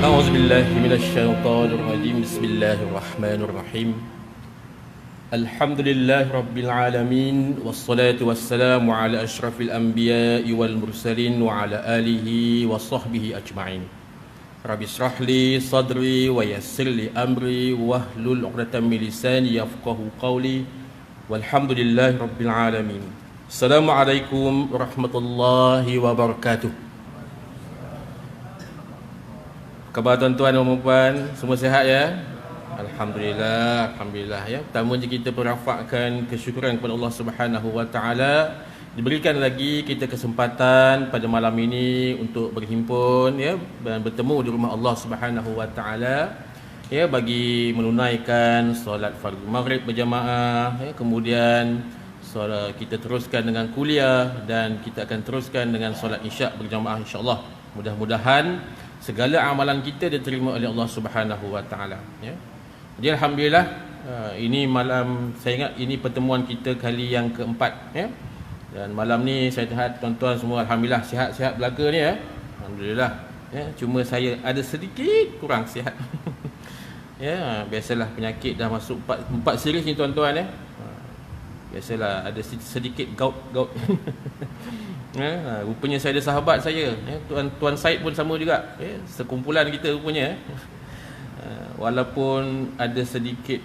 أعوذ بالله من الشيطان الرجيم بسم الله الرحمن الرحيم الحمد لله رب العالمين والصلاة والسلام على أشرف الأنبياء والمرسلين وعلى آله وصحبه أجمعين رب اشرح لي صدري ويسر لي أمري واحلل عقدة من لساني يفقهوا قولي والحمد لله رب العالمين. السلام عليكم ورحمة الله وبركاته. Khabar tuan-tuan dan puan-puan, semua sihat ya? Alhamdulillah, alhamdulillah ya. Pertama je kita merafakkan kesyukuran kepada Allah Subhanahu wa taala. Diberikan lagi kita kesempatan pada malam ini untuk berhimpun ya dan bertemu di rumah Allah Subhanahu wa taala ya bagi menunaikan solat fardu maghrib berjamaah ya, kemudian solat kita teruskan dengan kuliah dan kita akan teruskan dengan solat isyak berjamaah insya-Allah. Mudah-mudahan segala amalan kita diterima oleh Allah Subhanahu wa taala ya. Jadi alhamdulillah ini malam saya ingat ini pertemuan kita kali yang keempat ya. Dan malam ni saya lihat tuan-tuan semua alhamdulillah sihat-sihat belaka ni ya. Alhamdulillah ya, cuma saya ada sedikit kurang sihat. Ya, biasalah penyakit dah masuk 4 series ni tuan-tuan ya. Biasalah ada sedikit gout. Ya, rupanya saya ada sahabat saya ya, Tuan Said pun sama juga ya, sekumpulan kita rupanya ya. Walaupun ada sedikit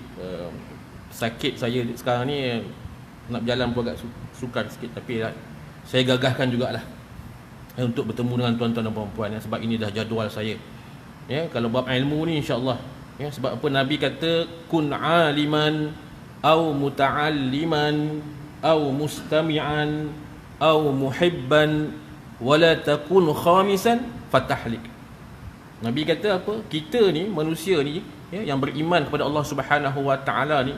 sakit saya sekarang ni nak berjalan pun agak sukar sikit, tapi saya gagahkan jugalah ya, untuk bertemu dengan tuan-tuan dan puan-puan ya, sebab ini dah jadual saya ya, kalau bab ilmu ni insya-Allah ya, sebab apa Nabi kata kun aliman au muta'alliman au mustami'an au muhibban wala takun khamisan fatahlik. Nabi kata apa? Kita ni manusia ni ya, yang beriman kepada Allah Subhanahu wa taala ni,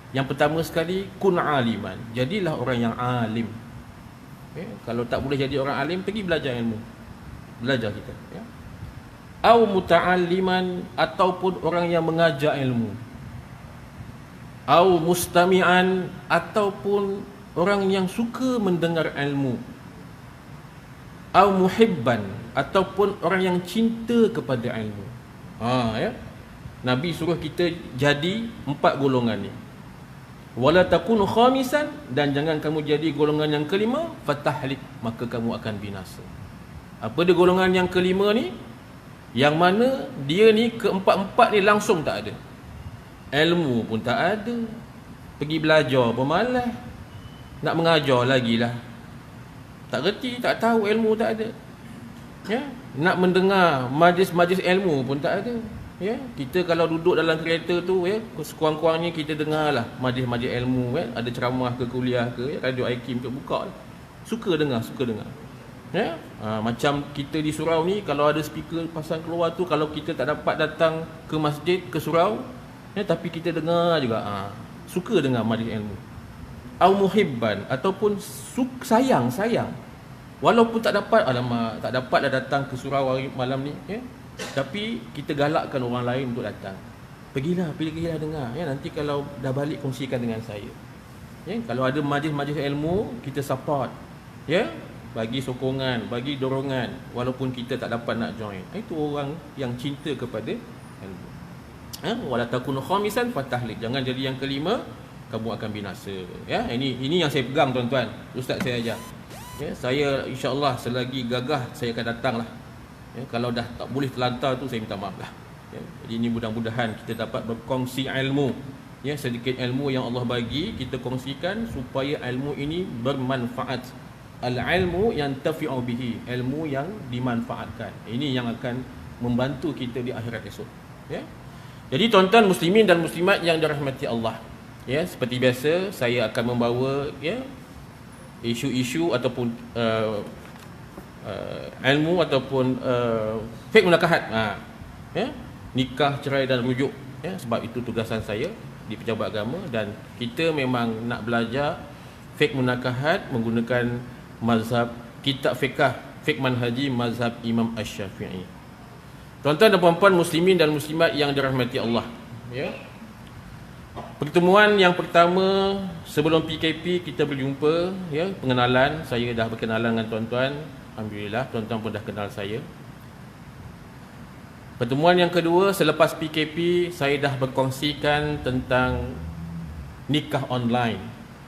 yang pertama sekali kun aliman. Jadilah orang yang alim. Ya, kalau tak boleh jadi orang alim, pergi belajar ilmu. Belajar kita ya. Au muta'alliman, ataupun orang yang mengajar ilmu. Au mustami'an, ataupun orang yang suka mendengar ilmu. Au muhibban, ataupun orang yang cinta kepada ilmu. Ya. Nabi suruh kita jadi 4 golongan ni. Wala takunu khamisan, dan jangan kamu jadi golongan yang kelima, fatahlik, maka kamu akan binasa. Apa dia golongan yang kelima ni? Yang mana dia ni keempat-empat ni langsung tak ada. Ilmu pun tak ada. Pergi belajar pun malas. Nak mengajar lagi lah tak reti, tak tahu, ilmu tak ada ya. Nak mendengar majlis-majlis ilmu pun tak ada ya. Kita kalau duduk dalam kereta tu ya, sekurang-kurangnya kita dengar lah majlis-majlis ilmu ya. Ada ceramah ke kuliah ke ya, radio IKIM ke, buka lah. Suka dengar ya. Macam kita di surau ni, kalau ada speaker pasang keluar tu, kalau kita tak dapat datang ke masjid, ke surau ya, tapi kita dengar juga suka dengar majlis ilmu. Au muhibban, ataupun sayang walaupun tak dapat, alamak tak dapat dah datang ke surau hari malam ni ya, tapi kita galakkan orang lain untuk datang. Pergilah dengar ya, nanti kalau dah balik kongsikan dengan saya ya. Kalau ada majlis-majlis ilmu, kita support ya, bagi sokongan, bagi dorongan walaupun kita tak dapat nak join. Itu orang yang cinta kepada ilmu ya. Wala takunu khamisan fatahlik, jangan jadi yang kelima, kamu akan binasa ya. Ini yang saya pegang tuan-tuan, ustaz saya ajar ya. Saya insya-Allah selagi gagah saya akan datanglah ya. Kalau dah tak boleh terlantar tu, saya minta maaf lah ya. Jadi ini mudah-mudahan kita dapat berkongsi ilmu ya, sedikit ilmu yang Allah bagi kita kongsikan supaya ilmu ini bermanfaat. Al-ilmu yantafi'u bihi, ilmu yang dimanfaatkan. Ini yang akan membantu kita di akhirat esok ya. Jadi tuan-tuan muslimin dan muslimat yang dirahmati Allah ya, seperti biasa saya akan membawa ya isu-isu ataupun ilmu ataupun fiqh munakahat ya, nikah, cerai dan rujuk ya, sebab itu tugasan saya di Pejabat Agama, dan kita memang nak belajar fiqh munakahat menggunakan mazhab kitab fiqh manhaji mazhab Imam Asy-Syafi'i. Tuan-tuan dan puan-puan muslimin dan muslimat yang dirahmati Allah ya, pertemuan yang pertama sebelum PKP kita berjumpa ya, pengenalan. Saya dah berkenalan dengan tuan-tuan, alhamdulillah tuan-tuan pun dah kenal saya. Pertemuan yang kedua selepas PKP, saya dah berkongsikan tentang nikah online,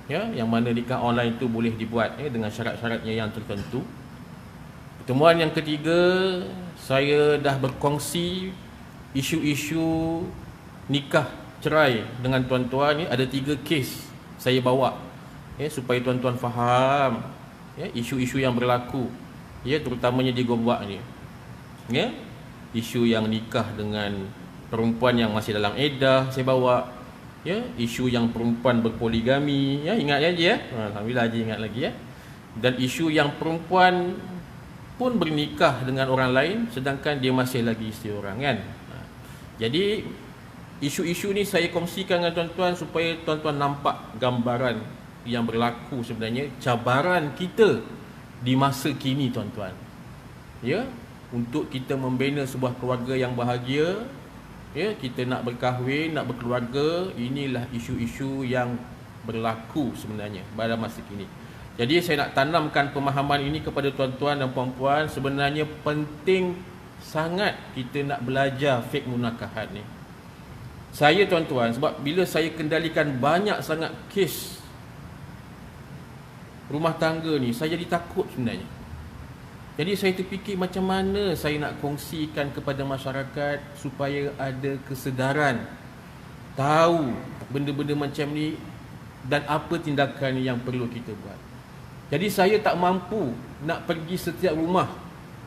ya, yang mana nikah online itu boleh dibuat dengan syarat-syaratnya yang tertentu. Pertemuan yang ketiga, saya dah berkongsi isu-isu nikah cerai dengan tuan-tuan ni. Ada 3 kes saya bawa, supaya tuan-tuan faham isu-isu yang berlaku, terutamanya di Gombak ni, isu yang nikah dengan perempuan yang masih dalam iddah saya bawa, isu yang perempuan berpoligami, ingat Haji alhamdulillah Haji ingat lagi, dan isu yang perempuan pun bernikah dengan orang lain sedangkan dia masih lagi isteri orang, kan. Jadi isu-isu ni saya kongsikan dengan tuan-tuan supaya tuan-tuan nampak gambaran yang berlaku sebenarnya, cabaran kita di masa kini, tuan-tuan. Untuk kita membina sebuah keluarga yang bahagia, kita nak berkahwin, nak berkeluarga, inilah isu-isu yang berlaku sebenarnya pada masa kini. Jadi saya nak tanamkan pemahaman ini kepada tuan-tuan dan puan-puan. Sebenarnya penting sangat kita nak belajar fik munakahat ni. Saya, tuan-tuan, sebab bila saya kendalikan banyak sangat kes rumah tangga ni, saya jadi takut sebenarnya. Jadi saya terfikir macam mana saya nak kongsikan kepada masyarakat supaya ada kesedaran, tahu benda-benda macam ni dan apa tindakan yang perlu kita buat. Jadi saya tak mampu nak pergi setiap rumah,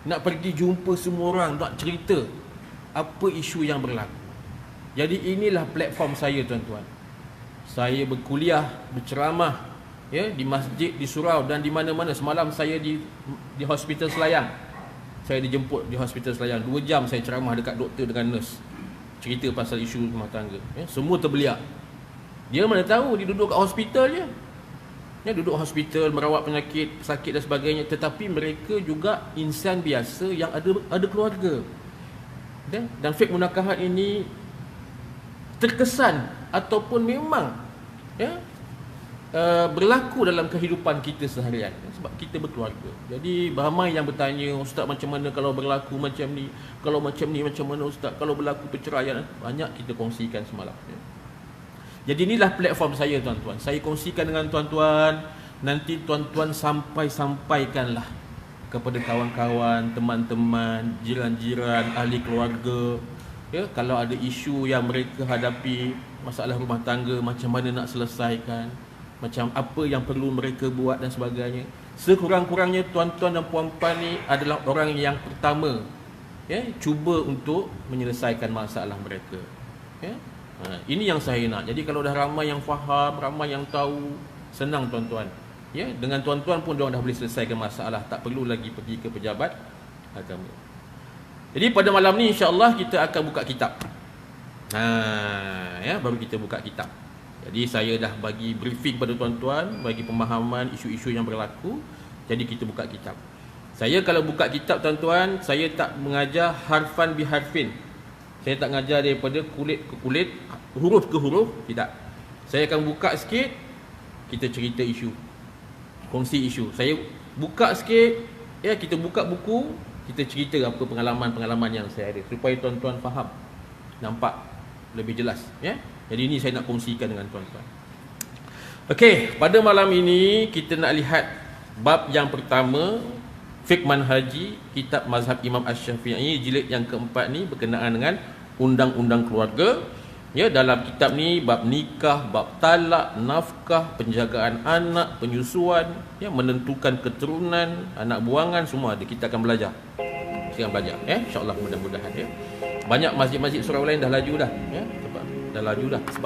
nak pergi jumpa semua orang, nak cerita apa isu yang berlaku. Jadi inilah platform saya, tuan-tuan. Saya berkuliah, berceramah di masjid, di surau dan di mana-mana. Semalam saya di Hospital Selayang. Saya dijemput di Hospital Selayang 2 jam saya ceramah dekat doktor dengan nurse, cerita pasal isu rumah tangga. Semua terbeliak. Dia mana tahu dia duduk kat hospital je. Duduk hospital, merawat penyakit, sakit dan sebagainya. Tetapi mereka juga insan biasa yang ada keluarga. Dan fik munakahat ini terkesan ataupun memang berlaku dalam kehidupan kita seharian, sebab kita berkeluarga. Jadi ramai yang bertanya, Ustaz macam mana kalau berlaku macam ni, kalau macam ni macam mana Ustaz, kalau berlaku perceraian. Banyak kita kongsikan semalam. Jadi inilah platform saya, tuan-tuan. Saya kongsikan dengan tuan-tuan. Nanti tuan-tuan sampaikanlah kepada kawan-kawan, teman-teman, jiran-jiran, ahli keluarga, kalau ada isu yang mereka hadapi, masalah rumah tangga, macam mana nak selesaikan, macam apa yang perlu mereka buat dan sebagainya. Sekurang-kurangnya tuan-tuan dan puan-puan ni adalah orang yang pertama cuba untuk menyelesaikan masalah mereka. Ini yang saya nak. Jadi kalau dah ramai yang faham, ramai yang tahu, senang, tuan-tuan. Dengan tuan-tuan pun diorang dah boleh selesaikan masalah, tak perlu lagi pergi ke pejabat agama. Jadi pada malam ni insya-Allah kita akan buka kitab. Baru kita buka kitab. Jadi saya dah bagi briefing pada tuan-tuan, bagi pemahaman isu-isu yang berlaku. Jadi kita buka kitab. Saya kalau buka kitab, tuan-tuan, saya tak mengajar harfan biharfin. Saya tak mengajar daripada kulit ke kulit, huruf ke huruf, tidak. Saya akan buka sikit, kita cerita isu, kongsi isu. Saya buka sikit, kita buka buku, kita cerita apa pengalaman-pengalaman yang saya ada, supaya tuan-tuan faham, nampak lebih jelas. Jadi ini saya nak kongsikan dengan tuan-tuan. Okey, pada malam ini kita nak lihat bab yang pertama, Fiqh Manhaji, kitab mazhab Imam Asy-Syafi'i, jilid yang keempat ni berkenaan dengan undang-undang keluarga. Dalam kitab ni bab nikah, bab talak, nafkah, penjagaan anak, penyusuan, menentukan keturunan, anak buangan, semua ada. Kita akan belajar. InsyaAllah mudah-mudahan. Banyak masjid-masjid surau lain dah laju dah. Dah laju dah. Sebab